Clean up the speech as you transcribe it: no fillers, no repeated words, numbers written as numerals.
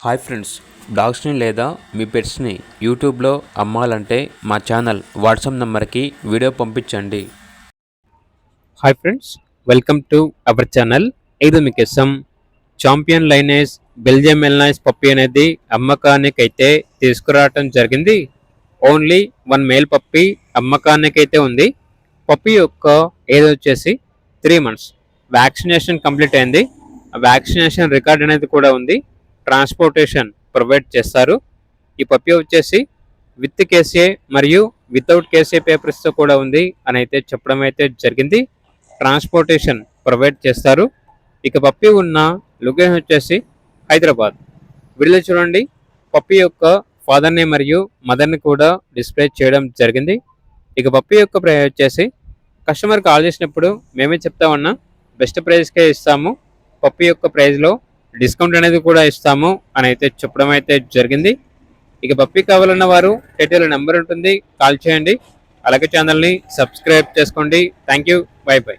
Hi friends, డాగ్స్ని లేదా మీ పెట్స్ని యూట్యూబ్లో అమ్మాలంటే మా ఛానల్ వాట్సాప్ నెంబర్కి వీడియో పంపించండి. Hi friends, welcome to our channel. ఇది మీకోసం చాంపియన్ లైనేజ్ బెల్జియం మెల్నైజ్ పప్పీ అనేది అమ్మకానికైతే తీసుకురావటం జరిగింది. ఓన్లీ వన్ మేల్ పప్పీ అమ్మకానికైతే ఉంది. పప్పీ యొక్క ఏజ్ వచ్చేసి 3 months. వ్యాక్సినేషన్ కంప్లీట్ అయింది. ఆ వ్యాక్సినేషన్ రికార్డ్ అనేది కూడా ఉంది. ట్రాన్స్పోర్టేషన్ ప్రొవైడ్ చేస్తారు. ఈ పప్పీ వచ్చేసి విత్ కేసీఏ మరియు వితౌట్ కేసీఏ పేపర్స్తో కూడా ఉంది అని అయితే చెప్పడం అయితే జరిగింది. ట్రాన్స్పోర్టేషన్ ప్రొవైడ్ చేస్తారు. ఇక పప్పీ ఉన్న లొకేషన్ వచ్చేసి హైదరాబాద్. వీడియో చూడండి, పప్పీ యొక్క ఫాదర్ని మరియు మదర్ని కూడా డిస్ప్లే చేయడం జరిగింది. ఇక పప్పీ యొక్క ప్రైస్ వచ్చేసి కస్టమర్ కాల్ చేసినప్పుడు మేమే చెప్తా ఉన్నా బెస్ట్ ప్రైస్కే ఇస్తాము, పప్పీ యొక్క ప్రైస్లో డిస్కౌంట్ అనేది కూడా ఇస్తాము అని అయితే చెప్పడం అయితే జరిగింది. ఇక పప్పీ కావాలన్న వారు టైటిల్ నెంబర్ ఉంటుంది, కాల్ చేయండి. అలాగే ఛానల్ని సబ్స్క్రైబ్ చేసుకోండి. Thank you, by by.